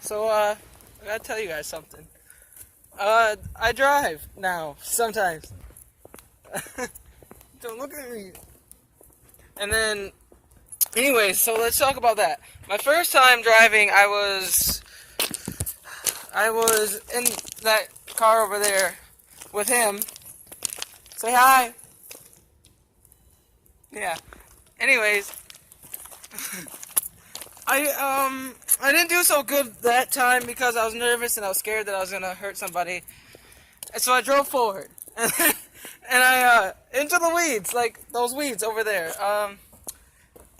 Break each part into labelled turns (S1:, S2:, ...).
S1: So, I gotta tell you guys something. I drive now, sometimes. Don't look at me. And then, anyways, so let's talk about that. My first time driving, I was in that car over there with him. Say hi. Yeah. Anyways, I didn't do so good that time because I was nervous and I was scared that I was gonna hurt somebody. And so I drove forward. And I into the weeds, like those weeds over there.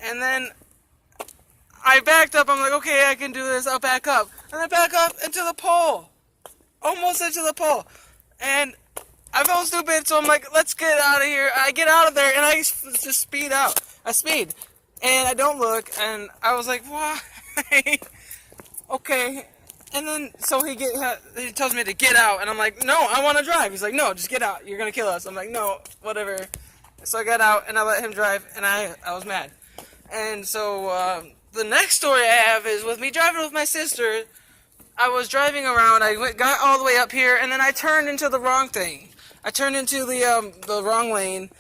S1: And then I backed up. I'm like, okay, I can do this. I'll back up. And I back up into the pole. Almost into the pole. And I felt stupid, so I'm like, let's get out of here. I get out of there, and I just speed out. I speed. And I don't look, and I was like, why? Okay. And then, so he tells me to get out, and I'm like, no, I want to drive. He's like, no, just get out. You're going to kill us. I'm like, no, whatever. So I got out, and I let him drive, and I was mad. And so, the next story I have is with me driving with my sister. I was driving around, got all the way up here, and then I turned into the wrong thing. I turned into the wrong lane,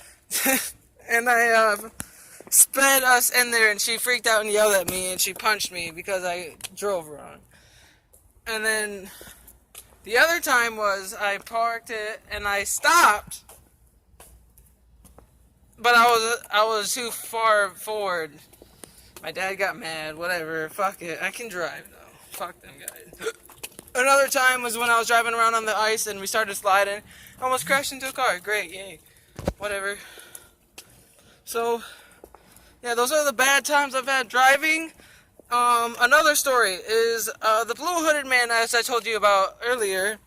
S1: and I, sped us in there, and she freaked out and yelled at me, and she punched me because I drove wrong. And then the other time was I parked it and I stopped, but I was too far forward. My dad got mad. Whatever. Fuck it. I can drive though. Fuck them guys. Another time was when I was driving around on the ice and we started sliding. I almost crashed into a car. Great. Yay. Whatever. So yeah, those are the bad times I've had driving. Another story is the blue hooded man, as I told you about earlier.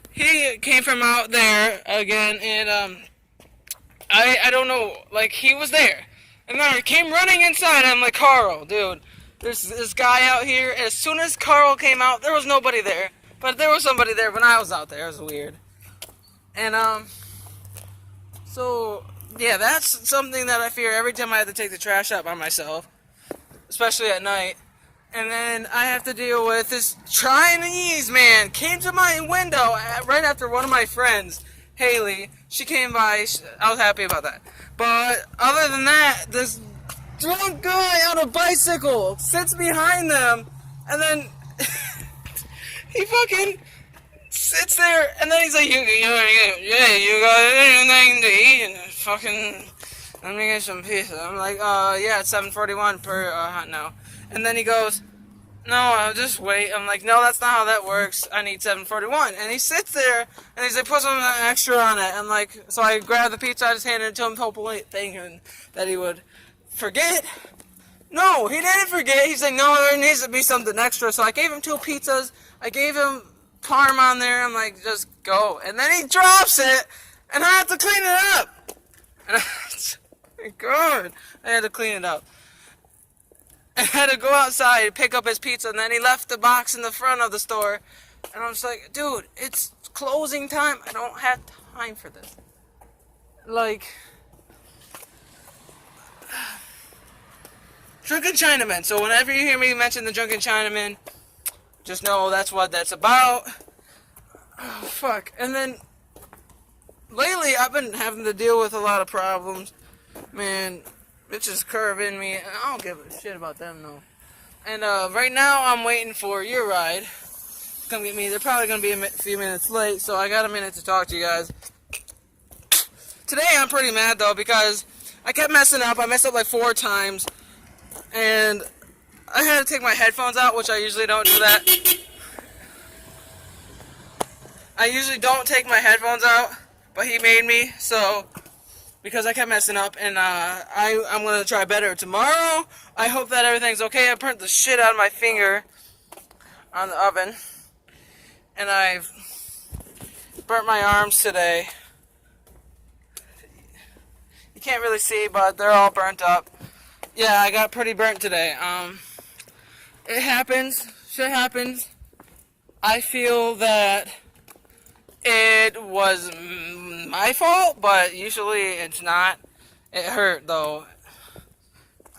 S1: He came from out there again, and I don't know, like he was there, and then I came running inside. I'm like, Carl, dude, there's this guy out here. As soon as Carl came out, there was nobody there, but there was somebody there when I was out there. It was weird, and so yeah, that's something that I fear every time I have to take the trash out by myself, especially at night. And then I have to deal with this Chinese man came to my window right after one of my friends, Haley. She came by. I was happy about that. But other than that, this drunk guy on a bicycle sits behind them, and then he fucking sits there, and then he's like, you got anything to eat? And fucking, let me get some pizza. I'm like, yeah, it's 7:41 per hot now. And then he goes, no, I'll just wait. I'm like, no, that's not how that works. I need 7:41. And he sits there, and he's like, put some extra on it. I'm like, so I grabbed the pizza, I just handed it to him, hopefully thinking that he would forget. No, he didn't forget. He's like, no, there needs to be something extra. So I gave him 2 pizzas. I gave him parm on there. I'm like, just go. And then he drops it, and I have to clean it up. And God, I had to clean it up. I had to go outside, pick up his pizza, and then he left the box in the front of the store. And I was like, dude, it's closing time. I don't have time for this. Like, Drunken Chinaman. So whenever you hear me mention the Drunken Chinaman, just know that's what that's about. Oh, fuck. And then, lately, I've been having to deal with a lot of problems. Man, bitches curving me. I don't give a shit about them, though. And right now, I'm waiting for your ride to come get me. They're probably going to be a few minutes late, so I got a minute to talk to you guys. Today, I'm pretty mad, though, because I kept messing up. I messed up like 4 times. And I had to take my headphones out, which I usually don't do that. I usually don't take my headphones out, but he made me, so because I kept messing up, and I'm going to try better tomorrow. I hope that everything's okay. I burnt the shit out of my finger on the oven, and I've burnt my arms today. You can't really see, but they're all burnt up. Yeah, I got pretty burnt today. It happens. Shit happens. I feel that it was my fault, but usually it's not. It hurt, though.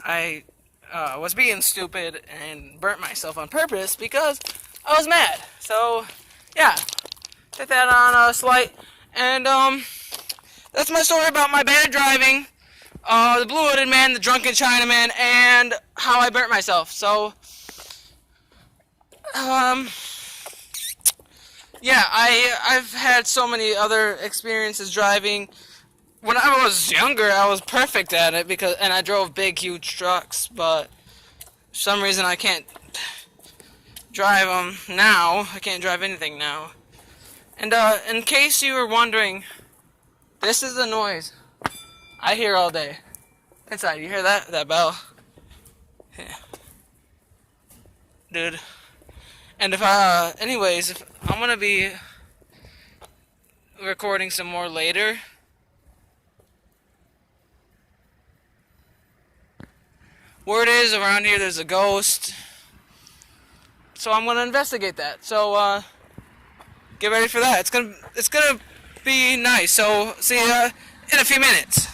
S1: I was being stupid and burnt myself on purpose because I was mad. So, yeah, take that on a slight. And that's my story about my bad driving, the blue-hooded man, the drunken Chinaman, and how I burnt myself. So, yeah, I've had so many other experiences driving. When I was younger, I was perfect at it and I drove big, huge trucks. But for some reason, I can't drive them now. I can't drive anything now. And in case you were wondering, this is the noise I hear all day inside. You hear that? That bell? Yeah. Dude. And anyways, if I'm gonna be recording some more later. Word is around here there's a ghost. So I'm gonna investigate that. So get ready for that. It's gonna be nice. So see ya in a few minutes.